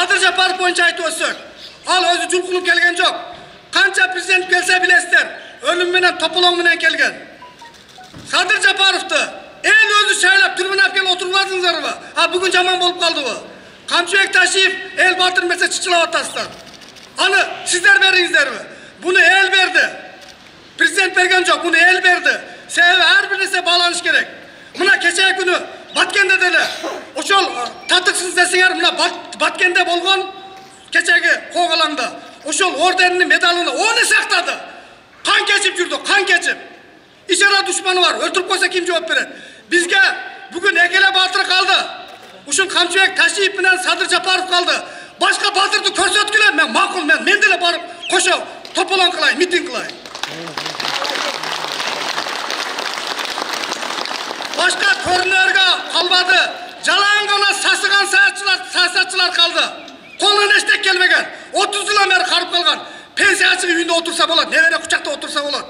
Sadır Japarov boyunca aytып өтсөк, al özü julqulup kelgen жоқ. Qancha prezident kelsa bilesizler, ölüm menen topolong menen kelgen. Sadır Japarov'tu el özü saylap türbünap kelip oturmadыңыздарбы? Ha bugün жаман болып қалдыбы? Qamchiboek Tashiyev el batırmasa çıçılap atasыздар. Anı sizler veriңіздербі? Bunu el verdi. Prezident bergen жоқ, bunu el verdi. Sebebi her birisi bağlanış gerek. Mına keçe günü Batkende dele. Oşol tatıksız desinger mına Batkende bolgon keçegi koğalanda. Oşol ordenini medalını onu saktadı. Kan keçip yurdu, kan keçip. İçeri düşmanı var. Öldürüp koysa kim cevap verir? Bizge bugün Ekele Batır kaldı. Uşun Qamchiboek Tashiyev bilen Sadır Japarov kaldı. Başka Batırdı körsetküler men makul men dele barıp koşav topolan kılay, miting kılay. Başka törlerge kalmadı. Jalangana sasıgan siyasatçılar kaldı. Koluna eştek gelmegen. 30 yıldan beri karıp kalgan. Pensiyaçı үйünde otursa болады, nevere kucakta otursa болады.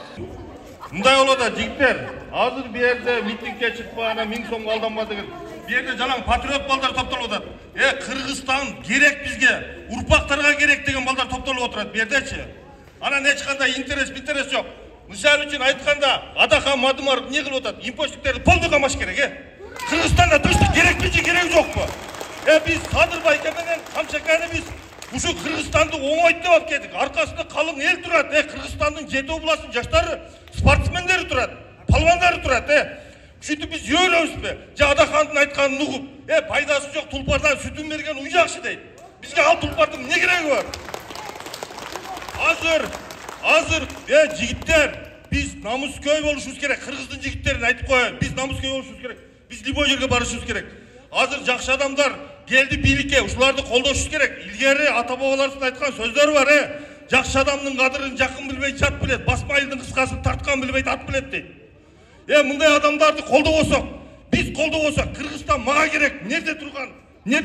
Мындай болот да жигиттер, азыр бу жерде митингге чыкпа, ана 1000 сомго алданма деген. Бу жерде жалаң патриот балдар топтолуп атат. Кыргызстан керек бизге, урпактарга керек деген балдар топтолуп отурат бу жердечи. Анан эч кандай интерес жок. Мисалы үчүн айтканда, Адахан Мадымаров не кылып атат? Импочтиктерди полный камаш керек, Кыргызстанда тынчтык керекпи же кереги жокпу? Биз Садыр Байке менен Камчаканы биз ушу Кыргызстанды оңойт деп алып келдик. Аркасында калың эл турат. Кыргызстандын 7 областынын жаштары, спортсмендери турат, палвандары турат. Ушинтип биз өйлөбүзбү? Же Адахандын айтканын угуп, пайдасы жок тулпардан сүтүн берген уй жакшы дейт. Бизге ал тулпардын эмне кереги бар? Азыр жигиттер, биз намыскөй болушубуз керек. Кыргыздын жигиттерине айтып коеюн. Биз намыскөй болушубуз керек. Биз любой жерге барышыбыз керек. Азыр жакшы адамдар келди бийликке, ушуларды колдошубуз керек. Илгери ата-бабаларыбыздын айткан сөздөр бар, жакшы адамдын кадырын жакын билбей жат билет, басма айылдын кыскасын тарткан билбейт ат билет дейт. Мындай адамдарды колдобосок, биз колдобосок, Кыргызстан мага керек, нерде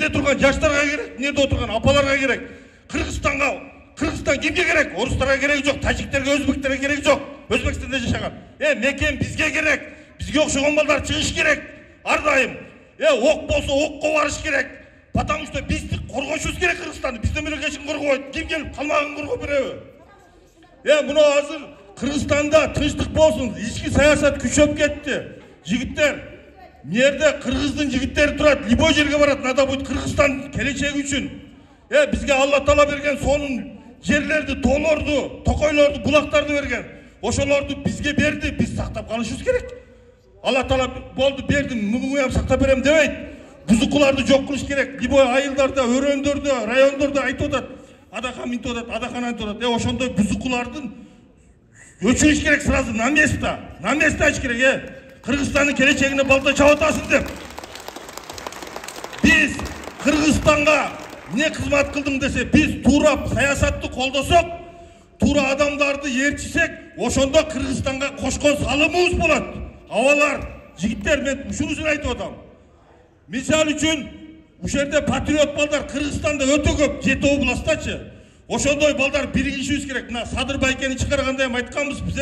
турган жаштарга керек, нерде отурган апаларга керек. Кыргызстан кимге керек? Орустарга кереги жок, тажиктерге, өзбектерге кереги жок. Өзбекстанда жашаган. Мекен бизге керек. Бизге окшогон балдар чыгыш керек. Ар дайым. Ок болсо окко барыш керек. Потому что бизди коргошубуз керек Кыргызстанды. Бизден бөлөк эч ким коргобойт. Ким келип калмагын коргоп береби? Мына азыр Кыргызстанда тынчтык болсун. Ички саясат күчөп кетти. Жигиттер, мерде Кыргыздын жигиттери турат. Любой жерге барат. Надо будет Кыргызстан келечеги үчүн. Бизге Алла Таала берген сонун жерлерди, тоолорду, токойлорду, булактарды берген. Ошолорду бизге берди, биз сактап калышыбыз керек. Алла Таала болду берди, муну сактап берем дебейт. Бузукуларды жок кылыш керек. Любой айылдарда, өрөөндөрдө, райондордо айтып атат. Адахан мынтип атат, Адахан антип атат. Ошондой бузукулардын өчүрүш керек сразу на место ич керек. Кыргызстандын келечегине балта чап атасың деп. Биз Кыргызстанга не кызмат кылдың десе, биз туура саясатты колдосок, туура адамдарды ээрчисек, ошондо Кыргызстанга кошкон салымыбыз болот. Абалар, жигиттер, мен ушун үчүн айтып атам. Мисалы үчүн, ушул жерде патриот балдар Кыргызстанда өтө көп, 7 областачы. Ошондой балдар биригишибиз керек. Мына Садыр Байкени чыгарганда эми айтканбыз биз,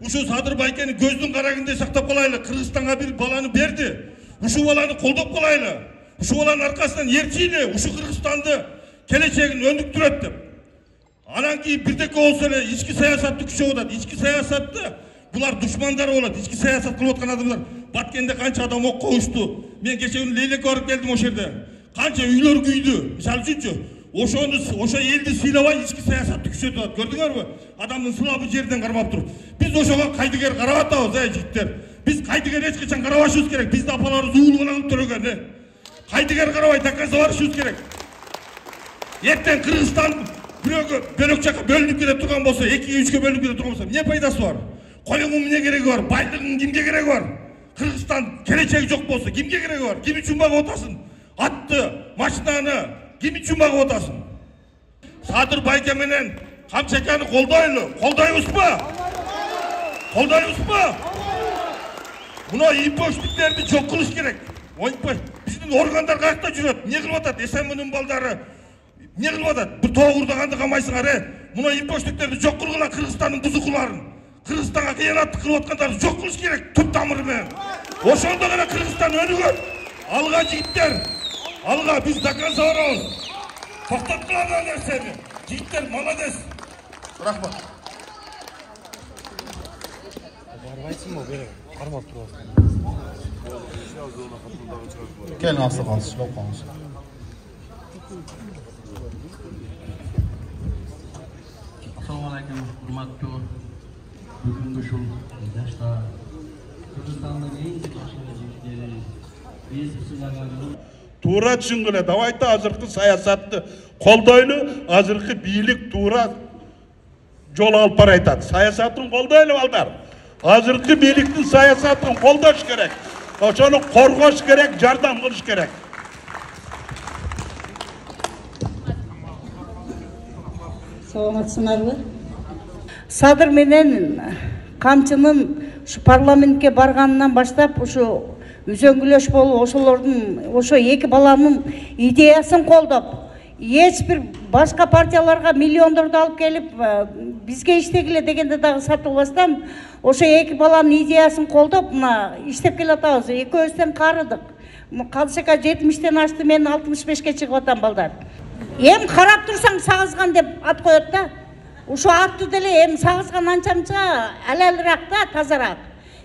ушу Садыр Байкени көздүн карагындай сактап калайлы. Кыргызстанга бир баланы берди. Ушу баланы колдоп калайлы. Ушу баланын аркасынан ээрчиле, ушу Кыргызстанды келечегин өндүктүрөт деп. Анан кийин бирдеке болсо эле ички саясатты күчөп атат. Ички саясатты булар душмандар болот. Ички саясат кылып аткан адамдар. Баткенде канча адам окко ушту. Мен кече күнү Лейлекке барып келдим ошол жерде. Канча үйлөр күйдү. Мисалы үчүнчү, ошо элди сыйлабай ички саясатты күчөтүп атат. Көрдүңөрбү? Адамдын сылабы жерден кармап туруп. Биз ошого кайдыгер карап атабыз, жигиттер. Биз кайдыгер эч качан карабашыбыз керек. Бизди апаларыбыз уулугунан төрөгөн, Кайдыгер карабай такаса барышыбыз керек. Эртең Кыргызстан бөлөк жакка бөлүнүп келе турган болсо, 2-3 бөлүнүп келе турган болсо, эмне пайдасы бар? Коюңун эмне кереги бар? Байлыгың кимге кереги бар? Кыргызстан келечеги жок болсо, кимге кереги бар? Ким үчүн багып атасың? Атты, машинаны ким үчүн багып атасың? Садыр Байке менен Камчаканы колдойбузбу? Мына импочтиктерди жок кылыш керек. Биздин органдар каякта жүрөт? Эмне кылып атат? СМнын балдары эмне кылып атат? Бир тоогурдаганды камайсыңар, Мына импочтиктерди жок кылгыла, Кыргызстандын бузукуларын. Кыргызстанга кыянаттык кылып аткандарды жок кылыш керек, түп тамыры менен. Ошондо гана Кыргызстан өнүгөт. Алга жигиттер, алга биз до конца барабыз. To'xtatma ana narsani. Yigitlar молодец. Rahmat. Barmaysinmi beri? Qarmab turasizmi? Keling, afsoqon, ishlab qolamiz. Assalomu alaykum, hurmatli bugungi shu yoshlar Kırgızstandagi eng tashkilotchilar biz sizlarga Tuğra düşüngüle, davayta azırkı sayasatты koldoylu, azırkı biyilik tuğra yol alıp baraytat. Sayasatın koldoylu aldar. Azırkı biyiliktin sayasatın koldoş gerek. Oşonu korgoş gerek, jardam kılış gerek. Саламатсыңарбы? Садыр менен камчынын ушу парламентке барганынан баштап ушу үзөңгүлөш болуп ошолордун ошо эки баланын идеясын колдоп, эч бир башка партияларга миллиондорду алып келип бизге иштегиле дегенде дагы сатылбастан ошо эки баланын идеясын колдоп мына иштеп келатабыз. Экөөбүздөн карыдык. Калшака 70-тен ашты, мен 65-ке чыгып атам балдар. Эм карап турсаң сагызган деп ат коет да. Ушо атты деле эм сагызган анча-мынча алалыраак да, тазараак.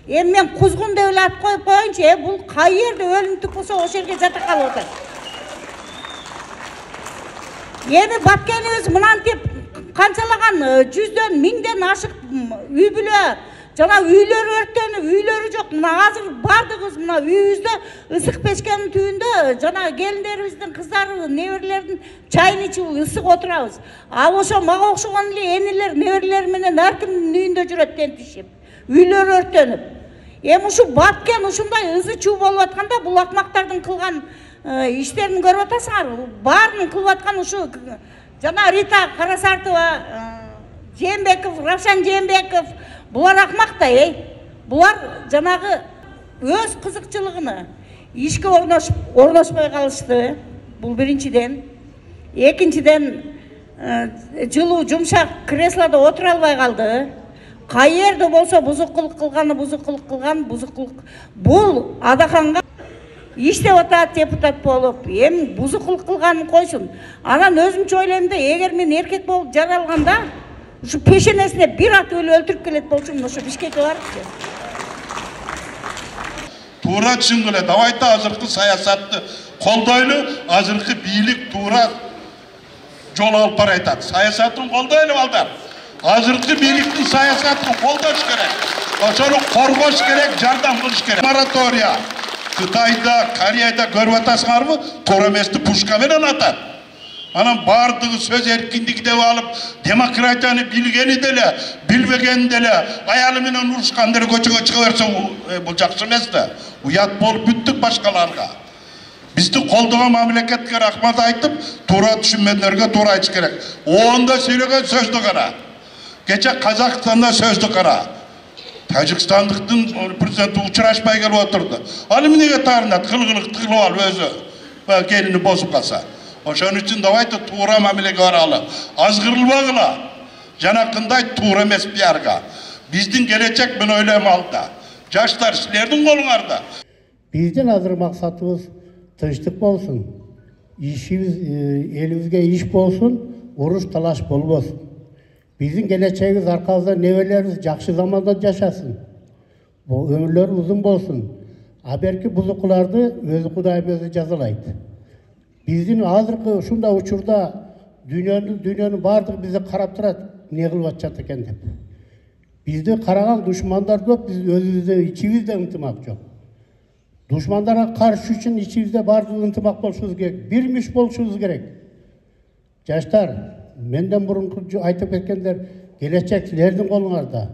Эм мен кузгун деп эле ат коюп коеюнчу, бул кай жерде өлүмтүк болсо ошол жерге жата калып атат. Эми баткенибиз мынантип канчалаган жүздөн, миңден ашык үй бүлө, жана үйлөрү өрттөнүп, үйлөрү жок. Мына азыр бардыгыбыз мына үйүбүздө ысык печкенин түбүндө жана келиндерибиздин, кыздары, неберелердин чайын ичип ысык отурабыз. А ошо мага окшогон эле энелер, неберелер менен ар кимдин үйүндө жүрөт тентишип, үйлөрү өрттөнүп. Эми ушу баткен ушундай ызы чуу болуп атканда бул акмактардын кылган иштерин көрүп атасыңар. Баарын кылып аткан ушу жана Рита Карасартова, Жээнбеков, Равшан Жээнбеков, булар акмак да, булар жанагы өз кызыкчылыгыны ишке орношпой калышты. Бул биринчиден. Экинчиден жылуу жумшак креслодо отура албай калды. Кай жерде болсо бузукулук кылган. Бул Адаханга иштеп атат депутат болуп, эми бузукулук кылганын койсун. Анан өзүмчө ойлойм да, эгер мен эркек болуп жаралганда, ушу пешенесине бир ат өлтүрүп келет болчумун, ошо Бишкекке барып. Tuğra düşüngüle, davayta azırkı sayasatты koldoylu, azırkı biyilik tuğra yol alıp baraytat. Sayasatın koldoylu aldar. Azırkı biyiliktin sayasatın koldoş gerek. Oşonu korgoş gerek, jardam kılış gerek. Moratoriya. Kıtayda, Koreyada görüp atasыңарбы? Тораместі пушка менен атат. Анан бардыгы сөз эркиндиги деп алып, демократияны билгени деле, билбегени деле, аялы менен урушкандар көчөгө чыга берсе, бул жакшы эмес да. Уят болуп бүттүк башкаларга. Бизди колдогон мамлекетке рахмат айтып, туура түшүнмөгөндөргө туура айтыш керек. Оонда сүйлөгөн сөздү кара. Кече Казакстанда сөздү кара. Тажикстандыктын президенти учурашпай келип отурду. Ал эмнеге таарынат, кылгылык кылып алып өзү келини босуп калса. Ошон үчүн давайте туура мамилеге баралы. Азгырылбагыла. Жанакындай туура эмес пиарга. Биздин келечек мен ойлойм алда. Жаштар силердин колуңарда. Биздин азыр максатыбыз тынчтык болсун. Ишибиз, элибизге иш болсун, уруш талаш болбосун. Биздин келечегибиз аркабызда небелерибиз жакшы заманда жашасын. Бул өмүрлөр узун болсун. Аберки бузукуларды өзү Кудайым өзү жазалайт. Биздин азыркы ушундай учурда дүйнөнүн бардыгы бизди карап турат, эмне кылып атышат экен деп. Бизди караган душмандар көп, биз өзүбүздө ичибизде ынтымак жок. Душмандарга каршы үчүн ичибизде бардыгы ынтымак болушубуз керек, бирмиш болушубуз керек. Жаштар, менден мурунку айтып кеткендер, келечек силердин колуңарда.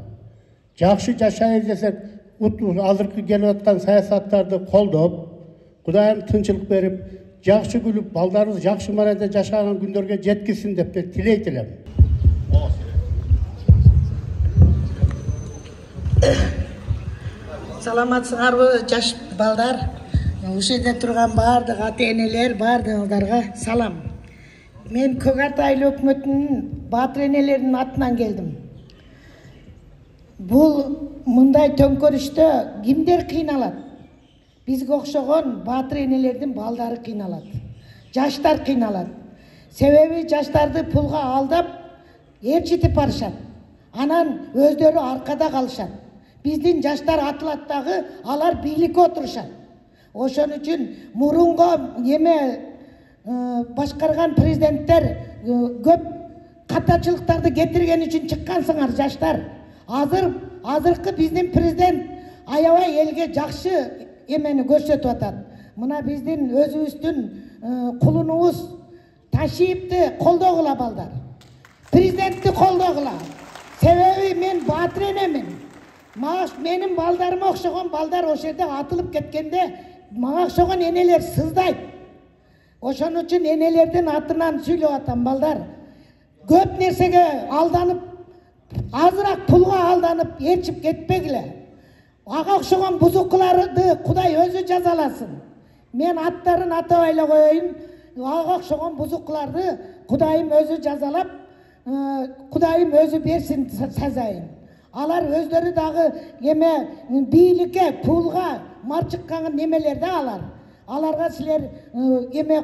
Жакшы жашайбыз десек, азыркы келип аткан саясаттарды колдоп, Кудайым тынчылык берип, жакшы күлүп, балдарыбыз жакшы маанада жашаган күндөргө жеткизсин деп тилейт элем. Саламатсыңарбы жаш балдар? Ушул жерде турган бардык ата-энелер, бардыгыңыздарга салам. Мен Көк Артайлы өкмөтүнүн баатыр энелеринин атынан келдим. Бул мындай төңкөрүштө кимдер кыйналат? Бизге окшогон баатыр энелердин балдары кыйналат. Жаштар кыйналат. Себеби жаштарды пулга алдап ээрчитип барышат. Анан өздөрү аркада калышат. Биздин жаштар атылат дагы, алар бийликке отурушат. Ошон үчүн мурунго башкарган президенттер көп катачылыктарды кетирген үчүн чыккансыңар жаштар. Азыркы биздин президент аябай элге жакшы эмени көрсөтүп атат. Мына биздин өзүбүздүн кулунубуз Ташиевди колдогула балдар. Президентти колдогула. Себеби мен батыр энемин. Менин балдарыма окшогон балдар ошол жерде атылып кеткенде мага окшогон энелер сыздайт. Ошон үчүн энелердин атынан сүйлөп атам балдар. Көп нерсеге алданып, азыраак пулга алданып, ээрчип кетпегиле. Ага окшогон бузукуларды Кудай өзү жазаласын. Мен аттарын атабай эле коеюн. Ага окшогон бузукуларды Кудайым өзү жазалап, Кудайым өзү берсин сазайын. Алар өздөрү дагы бийликке, пулга марчыккан немелерде алар. Аларга силер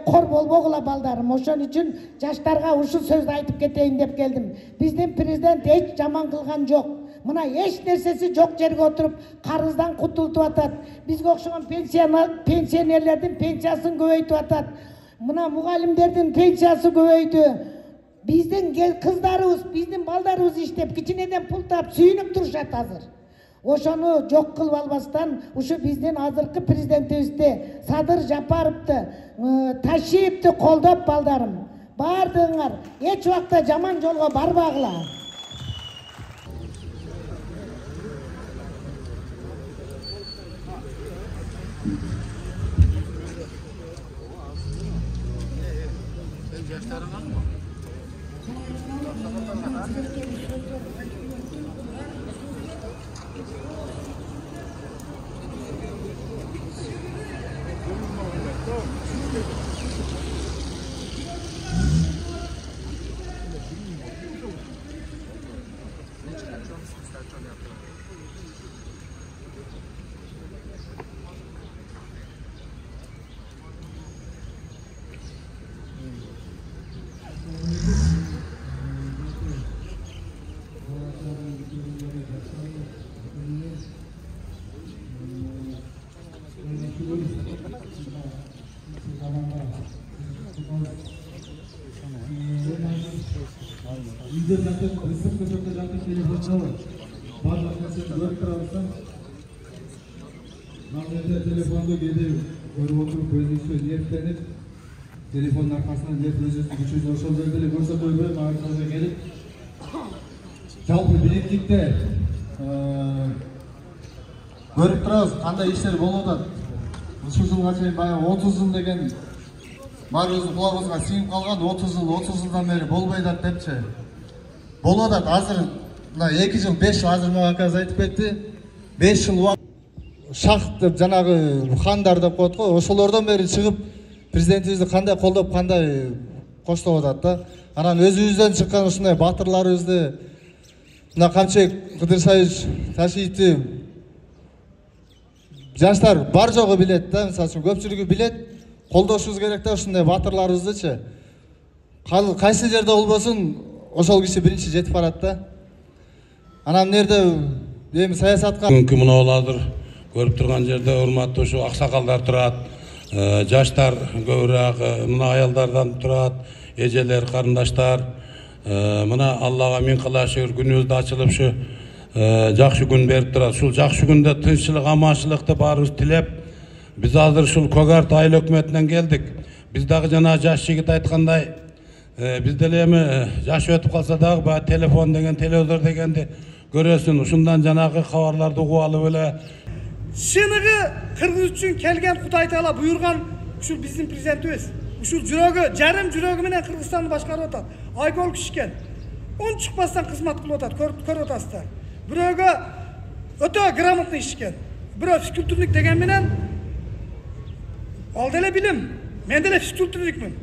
кор болбогула балдарым. Ошон үчүн жаштарга ушул сөздү айтып кетейин деп келдим. Биздин президент эч жаман кылган жок. Мына эч нерсеси жок жерге отуруп карыздан кутултуп атат. Бизге окшогон пенсионерлердин пенсиясын көбөйтүп атат. Мына мугалимдердин пенсиясы көбөйдү. Биздин кыздарыбыз, биздин балдарыбыз иштеп, кичинеден пул таап сүйүнүп турушат азыр. Ошону жок кылып албастан, ушу биздин азыркы президентибизди, Садыр Жапаровду, Ташиевди колдоп балдарым. Бардыңар, эч убакта жаман жолго барбагыла. Telefonda gelip görüp oturup gözünüzü niyetlenip telefonun arkasından niyet özünüzü güçünüzü oşol verdiler görse koyup ağzınıza gelip жалпы бийликтикте көрүп турабыз кандай иштер болуп атат. Ушул жылга чейин баягы 30 жыл деген баарыбыздын кулагыбызга сиңип калган 30 жылдан бери болбой атат депчи. Болуп атат. Азыр мына 2 жыл 5 жыл азыр мага акабыз айтып кетти. 5 жыл шах деп жанагы хандар деп коет го, ошолордон бери чыгып президентибизди кандай колдоп, кандай коштоп атат да. Анан өзүбүздөн чыккан ушундай батырларыбызды мына Камчек Кыдырсайыч Ташиевди жаштар бар жогу билет да, мисалы үчүн көпчүлүгү билет, колдошубуз керек да ушундай батырларыбыздычы. Кайсы жерде болбосун ошол киши биринчи жетип барат да. Анан мынерде эми саясатка мүмкүн муналардыр көрүп турган жерде урматтуу ушу аксакалдар турат, жаштар көбүрөөк мына аялдардан турат, эжелер, карындаштар. Мына Аллага миң кыла шүгүр күнүбүздө ачылып ушу жакшы күн берип турат. Ушул жакшы күндө тынччылык, аманчылыкты баарыбыз тилеп, биз азыр ушул Көгарт айыл өкмөтүнөн келдик. Биз дагы жана жаш жигит айткандай, биз деле эми жаш өтүп калса дагы баягы телефон деген, телевизор дегенди көрөсүн. Ушундан жанагы кабарларды угуп алып эле Шыныгы Кыргыз үчүн келген Кудай Таала буйрган ушул биздин президентибиз. Ушул жүрөгү, жарым жүрөгү менен Кыргызстанды башкарып атат. Айгол кишкен. Он чыкпастан кызмат кылып атат, көрүп атасыздар. Бирөөгө өтө грамотный ишкен. Бирөө физкультурник деген менен ал деле билим. Мен деле физкультурникмин.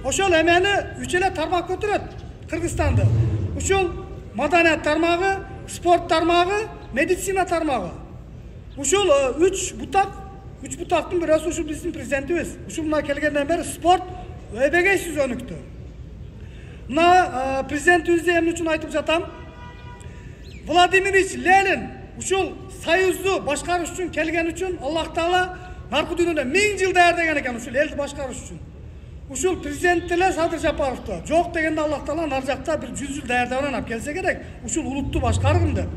Ошол эмени үч эле тармак көтөрөт Кыргызстанды. Ушул маданият тармагы, спорт тармагы, медицина тармагы. Ушул үч бутактын бирөөсү ушул биздин президентибиз. Ушул мына келгенден бери спорт өйбөгөйсүз өнүктү. Mına prezidentimize emni üçün aytıp jatam. Vladimir Ильич Ленин ушул союзду башкарыш үчүн келген үчүн Аллах Таала наркы дүйнөдө 1000 жыл даярдаган экен ушул элди башкарыш үчүн. Ушул президент деле Садыр Жапаровду жок дегенде Аллах Таала нар жакта бир 100 жыл даярдап алып келсе керек. Ушул улутту башкаргын деп.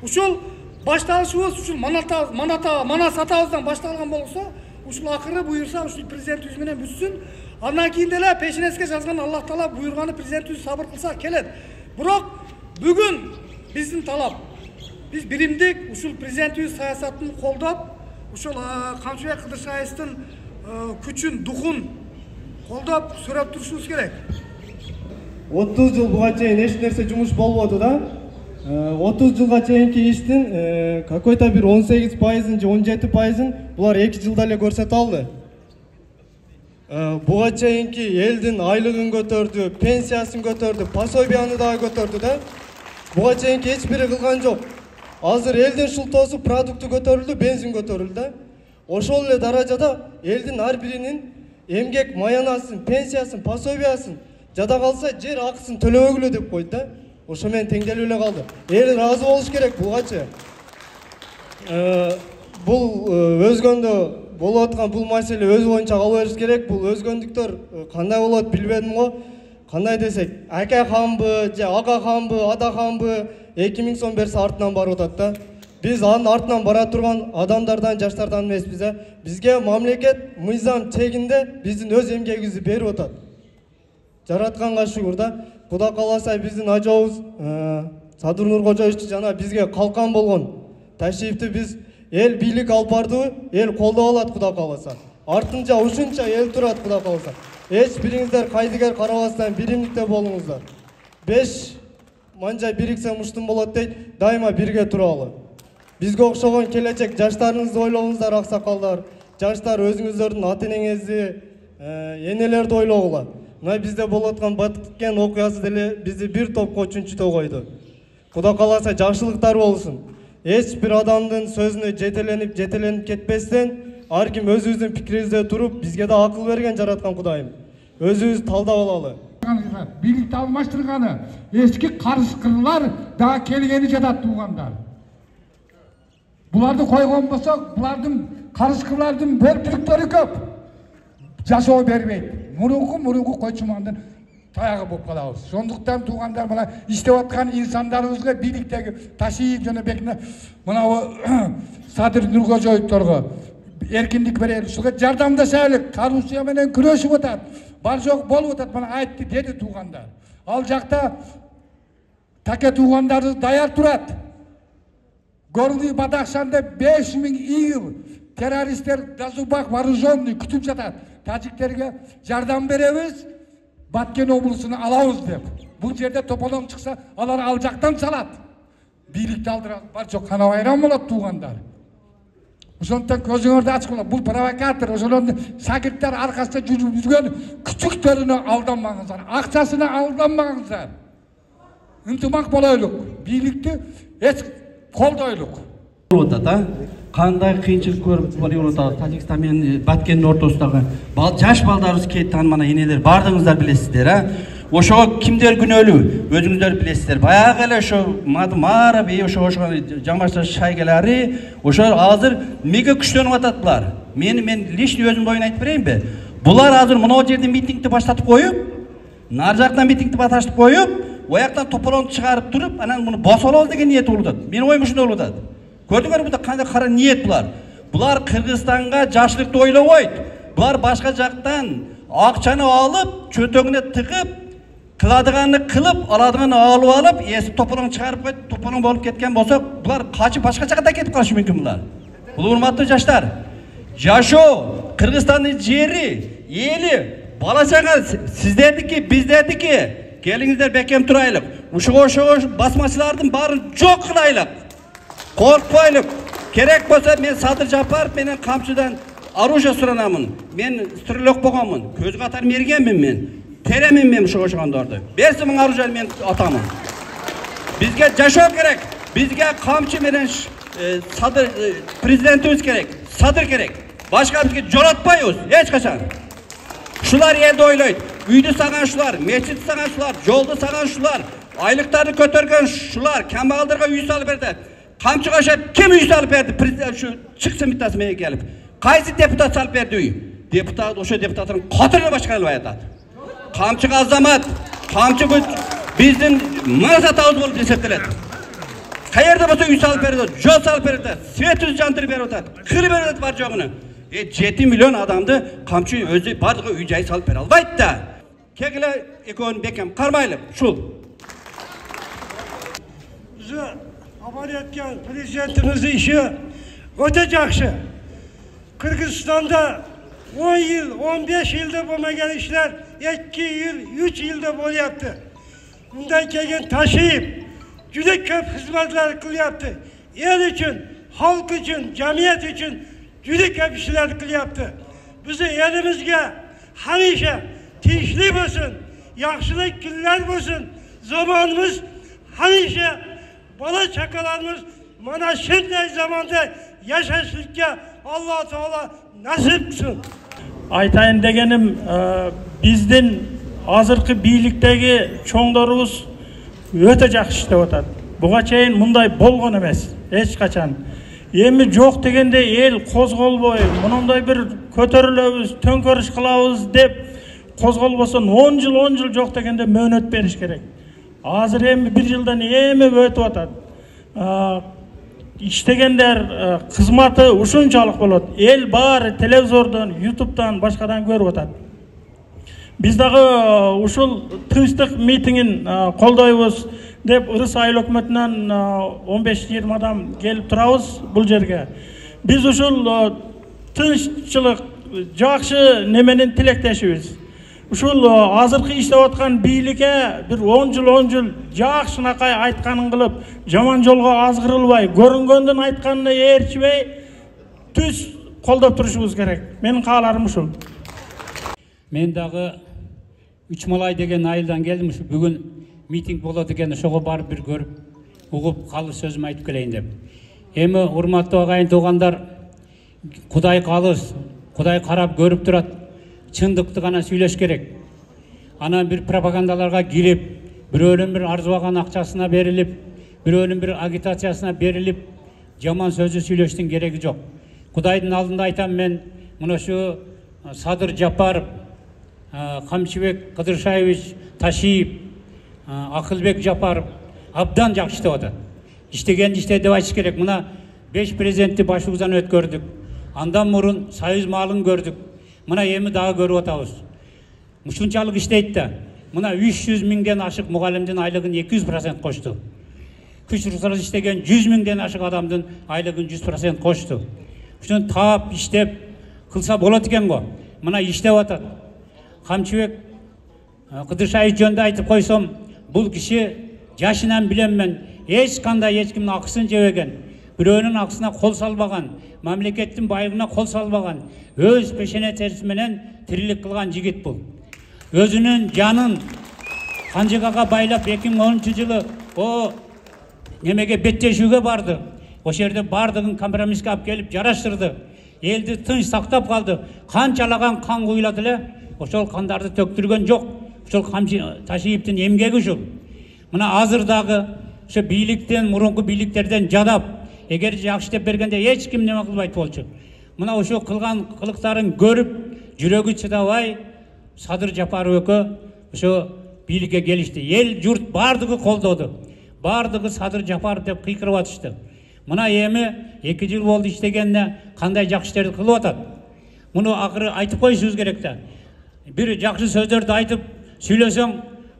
Ушул башталышыбыз ушул Манас атабыздан башталган болсо, ушул акыры буйрса ушул президентибиз менен бүтсүн. Андан кийин деле пешенеске жазган Аллах Таала буйрганы президентибиз сабыр кылса келет. Бирок бүгүн биздин талап биз биримдик ушул президентибиз саясатын колдоп, ушул Камчыбек Кыдыршаевдин күчүн, духун колдоп сурап турушубуз керек. 30 жыл буга чейин эч нерсе жумуш болбоду да. 30 жылга чейинки иштин какой-то бир 18%, же 17% булар 2 жылда эле көрсөтө алды. Буга чейинки элдин айлыгын көтөрдү, пенсиясын көтөрдү, пособияны дагы көтөрдү да. Буга чейинки эч бири кылган жок. Азыр элдин шултоосу продукты көтөрүлдү, бензин көтөрүлдү. Ошол эле даражада элдин ар биринин эмгек маянасын, пенсиясын, пособиясын, жада калса жер акысын төлөбөгүлө деп койду да. Ошо менен теңделип эле калды. Эл ыраазы болуш керек бугачы. Бул өзгөндө болуп аткан бул маселе өз боюнча кала бериш керек. Бул өзгөндүктөр кандай болот билбедим го. Кандай десек, ака хамбы, же ага хамбы, ада хамбы 2000 сом берсе артынан барып атат да. Биз анын артынан бара турган адамдардан, жаштардан эмеспиз. Бизге мамлекет мыйзам тегинде биздин өз эмгегибизди берип атат. Жаратканга шүгүр да. Кудай кааласа биздин ажообуз Садыр Нуркожоевич жана бизге калкан болгон ташрифти биз эл бийлик алып барды, эл колдоп алат Кудай кааласа. Артынча ушунча эл турат Кудай кааласа. Эч бириңиздер кайдыгер карабастан биримдикте болуңуздар. 5 манжа бириксе муштум болот дейт, дайыма бирге туралы. Бизге окшогон келечек жаштарыңызды ойлоңуздар аксакалдар. Жаштар өзүңүздөрдүн ата-энеңизди, энелерди ойлогула. Мына бизде болуп аткан Баткен окуясы деле бизди бир топко чүнчүтө койду. Кудай кааласа жакшылыктар болсун. Эч бир адамдын сөзүнө жетеленип кетпестен, ар ким өзүбүздүн пикирибизде туруп, бизге да акыл берген жараткан Кудайым. Өзүбүз талдап алалы. Бийликти алмаштырганы эски карышкырлар да келгени жатат туугандар. Буларды койгон болсок, булардын карышкырлардын бөлтүрүктөрү көп. Жашоо бербейт. Мурунку койчумандын таягы болуп калабыз. Сондуктан туугандар мына иштеп аткан инсандарыбызга бийликтеги Ташиев жана Бекне мына Садыр Нуркожоевторго эркиндик берели, ушуга жардамдашайлык, коррупция менен күрөшүп атат. Бар жок болуп атат, мына айтты деди туугандар. Ал жакта таке туугандарыбыз даяр турат. Горный Бадахшанда 5000 ИГИЛ террористтер Дазубак вооруженный күтүп жатат. Тажиктерге жардам беребиз, Баткен облусуну алабыз деп. Бул жерде тополоң чыкса, алар ал жактан салат. Бийликти алдырат, бар жок кана байрам болот туугандар. Ошондон көзүңөрдү ачкыла, бул провокатор, ошолордун шакирттер аркасында жүргөн күчүктөрүнө алданмаңыздар, акчасына алданмаңыздар. Ынтымак болойлук, бийликти эч колдойлук. Кандай кыйынчылык көрүп атабыз Тажикстан менен Баткендин ортосундагы жаш балдарыбыз кетти, мына энелер бардыгыңыздар билесиздер, Ошого кимдер күнөөлүү, өзүңүздөр билесиздер. Баягы эле ошо Мара ошо жамашта шайгалары, ошо азыр мега күчтөнүп атат булар. Мен личный өзүм боюн айтып берейинби? Булар азыр мына жерден митингди баштатып коюп, нар жактан митингди баштатып коюп, ояктан тополоңду чыгарып туруп, анан муну басалабыз деген ниет болуп атат. Менин оюм ушундай болуп атат. Көрдүңөрбү да кандай кара ниет булар. Булар Кыргызстанга жакшылыкты ойлобойт. Булар башка жактан акчаны алып, чөтөгүнө тыгып, кыладыганды кылып, аладыганды алып, эси тополоң чыгарып коюп, тополоң болуп кеткен болсо, булар качып башка жакка кетип калышы мүмкүн булар. Бул урматтуу жаштар, жашоо Кыргызстандын жери, эли, бала чага сиздердики, биздердики. Келиңиздер бекем турайлык. Ошого басмачылардын баарын жок кылайлык. Коркпойлук. Керек болсо мен Садыр Жапаров менен камчыдан оружие суранамын. Мен стрелок болгонмун. Көз катар мергенмин мен. Теремин мен ошогондорду. Берсин мен оружие мен атамын. Бизге жашоо керек. Бизге камчы менен Садыр президентибиз керек. Садыр керек. Башка бизге жолотпойбуз эч качан. Шулар элди ойлойт. үйді саған шулар, мешіт саған шулар, жолды саған шулар, айлықтарды көтерген шулар, кембағалдарға үй салып берді. Қамчы қашап кім үй салып берді? Президент шу шықсын биттасы менен келіп. Қайсы депутат салып берді үй? Депутат, ошо депутаттың қатыры башқарылып айтады. Қамчы азамат, қамчы біздің мансатауыз болып есептеледі. Қайерде болса үй салып берді, жол салып берді, свет үз жандырып беріп отады, қыр береді бар жоғыны. 7 миллион адамды қамчы өзі барлығы үй жай салып бере албайды да. Кегілі екеуін бекем қармайлып, шул. Bizi aman etken prezidentimizin işi öte жақсы. Kırgızistan'da 10 yıl, 15 yılda bulmayan işler 2 yıl, 3 yılda bol yaptı. Bundan kelgen taşıyıp, juda köp hizmetler kılyaptı. El için, halk için, cemiyet için juda köp işler kılyaptı. Bizi elimizge hamisha tinchlik bo'lsin, yaxshilik kunlar bo'lsin. Zamanımız hamisha bola chaqalarimiz mana shunday zamonda yashashlikka Alloh taolo nasib qilsin. Aytayın degenim, bizden azırkı birlikteki çoğunlarımız öte жақсы işlep atadi. Buga çeyin bunday bolğan emes, hiç kaçan. Emi жоқ degende el qozgolboy, bununday bir kötörülöbüz, tönkörüş kılabız dep qozgolboson 10 yıl жоқ degende möhnet beriş gerek. Azır emi 1 yıldan emi ötüp atadi. İştegenler kızmatı uşunçalık bolot. El bari televizordan, YouTube'dan, başkadan görüp atadi. Biz dağı uşul tınçlık mitingin koldaybız dep Irыс айыл өкмөтүнөн 15-20 adam gelip turabız bul жерге. Biz uşul tınççılık жақсы неменин тилектешибиz. Uşul azırkı işlep atkan biйликке bir 10 yıl жақшынакай айтканын кылып, жаман жолго азгырылбай, көрүнгөндөн айтканына ээрчибей түз колдоп турушубуз керек. Менин кааларым ушул. Мен дагы 3 малай деген айылдан келдим. Бүгүн митинг болот экен, ошого барып бир көрүп, угуп калыс сөзүм айтып келейин деп. Эми урматтуу агайын туугандар, Кудай калыс, Кудай карап көрүп турат. Чындыкты гана сүйлөш керек. Анан бир пропагандаларга кирип, бирөөнүн бир арзыбаган акчасына берилип, бирөөнүн бир агитациясына берилип, жаман сөзү сүйлөштүн кереги жок. Кудайдын алдында айтам, мен мына şu Садыр Жапаров, Камчыбек Кыдыршаевич Ташиев, Акылбек Жапаров абдан жакшы иштеп атат. İştegенди иштеди деп айтыш керек. Мына 5 президентти башыбыздан өткөрдүк. Андан мурун Союз маалын көрдүк. Мына эми дагы көрүп атабыз. Ушунчалык иштейт да. Мына 300 миңден ашык мугалимдин айлыгын 200% кошту. Күч русарыз иштеген 100 миңден ашык адамдын айлыгын 100% кошту. Ушун таап иштеп кылса болот экен го. Мына иштеп атат. Камчыбек Кыдыршаев жөнүндө айтып койсом, бул киши жашынан билем мен, эч кандай эч кимдин акысын жебеген, бирөөнүн акысына кол салбаган, мамлекеттин байлыгына кол салбаган, өз пешене терisi менен тирилик кылган жигит бул. Өзүнүн жанын канжыгага байлап 2010-жылы о немеге беттешүүгө барды. Ошол жерде бардыгын компромисске алып келип жараштырды. Элди тынч сактап калды. Канчалаган кан куйлады эле, ошол кандарды төктүргөн жок. Ошол Ташиевдин эмгеги ушул. Мына азыр дагы ошо бийликтен, мурунку бийликтерден жадап, эгер жакшы деп бергенде эч ким неме кылбайт болчу. Мына ошо кылган кылыктарын көрүп, жүрөгү чыдабай Садыр Жапаров экөө ошо бийликке келишти. Эл журт бардыгы колдоду. Бардыгы Садыр Жапаров деп кыйкырып атышты. Мына эми 2 жыл болду иштегенине кандай жакшы иштерди кылып атат. Муну акыры айтып коюшубуз керек да. Бир жакшы сөздөрдү айтып сүйлөсөң,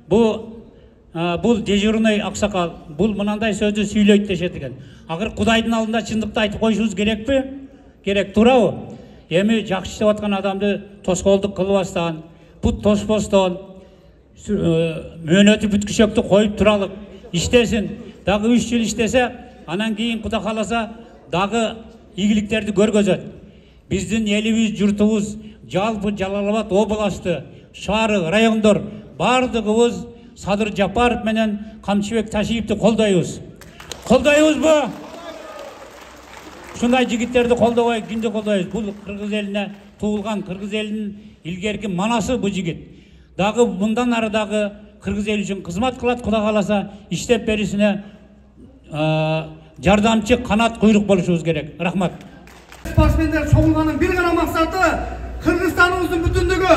бул дежурный аксакал, бул мынандай сөздү сүйлөйт дешет экен. Акыры Кудайдын алдында чындыкты айтып коюшубуз керекпи? Керек, туурабы? Эми жакшы иштеп аткан адамды тоскоолдук кылбастан, бут тоспостон, мөөнөтү бүткүчөктү коюп туралык, иштесин. Дагы 3 жыл иштесе, анан кийин Кудай кааласа дагы ийгиликтерди көргөзөт. Биздин элибиз, журтубуз жалпы Жалал Абад областы, шаары, райондор бардыгыбыз Садыр Жапаров менен Камчыбек Ташиевди колдойбуз. Колдойбузбу? Ушундай жигиттерди колдобой, кимди колдойбуз? Бул кыргыз элине туулган, кыргыз элинин илгерки манасы бул жигит. дагы мындан ары дагы кыргыз эли үчүн кызмат кылат, Кудай кааласа иштеп берүүсүнө жардамчы канат куйрук болушубуз керек. Рахмат. Спортсмендер чогулганын бир гана максаты Кыргызстаныбыздын бүтүндүгү.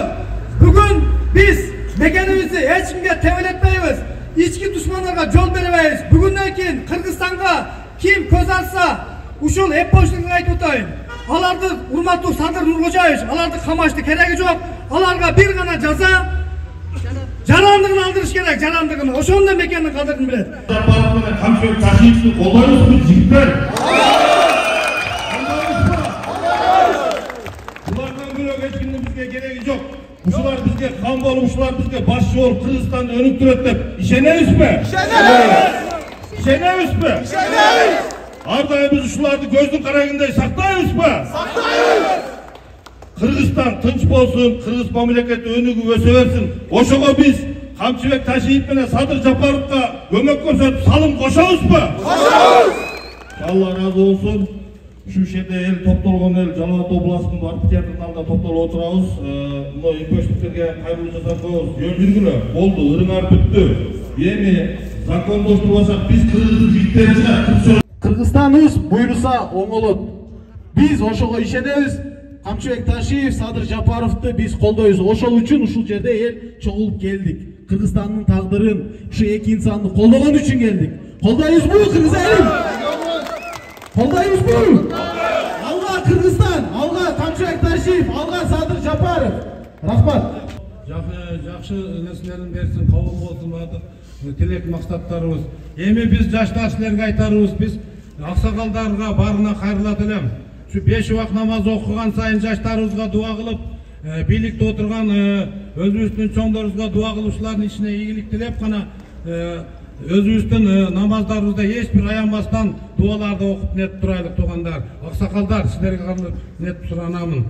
Бүгүн биз мекенибизди эч кимге тебелетпейбиз, ички душмандарга жол бербейбиз. Бүгүндөн кийин Кыргызстанга ким көз алса, ушул эпоштугун айтып атайын. Аларды урматтуу Садыр Нуркожаевич, аларды камашты кереги жок. Аларга бир гана жаза жарандыгын алдырыш керек, жарандыгын. Ошондо мекендин кадырын билет. Камчыбек Ташиевди колдойбузбу жигиттер? Булардан бөлөк эч кимдин бизге кереги жок. Ушулар бизге кам болуп, ушулар бизге башчы болуп Кыргызстанды өнүктүрөт деп ишенебизби? Ишенебиз. Ишенебизби? Ишенебиз. Ар дайым биз ушуларды көздүн карагындай сактайбызбы? Сактайбыз. Кыргызстан тынч болсун, кыргыз мамлекети өнүгүп өсө берсин. Ошого биз Камчыбек Ташиев менен Садыр Жапаровго көмөк көрсөтүп салым кошобузбу? Кошобуз. Алла разы болсун. Şu жерде ел топтолгон ел Жалал Ат областынын амфитеатрынын алдында топтолуп отурабыз. Мына эпоштуктерге кайрылуу жасап коебуз. Жөн жүргүлө. Болду, ырыңар бүттү. Эми закондоштук болсок биз кыргыз жигиттерибизге Кыргызстаныбыз буйруса оңолот. Биз ошого ишенебиз. Камчыбек Ташиев, Садыр Жапаровду биз колдойбуз. Ошол үчүн ушул жерде эл чогулуп келдик. Кыргызстандын тагдырын, ушу эки инсанды колдогон үчүн келдик. Колдойбузбу кыргыз элим? Колдойбузбу? Алга Кыргызстан, алга Камчыбек Ташиев, алга Садыр Жапаров. Рахмат. Жакшы нерселерин берсин, кабыл болсун баардык тилек максаттарыбыз. Эми биз жаштар силерге айтарыбыз, биз аксакалдарга баарына кайрылат элем. Şu 5 vakit namaz okugan sayın жаштарыбызга дуа кылып, бийликте отурган өзүбүздүн чоңдорубузга дуа кылуучулардын ичине ийгилик тилеп гана өзүбүздүн намаздарыбызда эч бир аянбастан дуаларды окуп нет турайлык туугандар. Аксакалдар силерге кайрылып нет суранамын.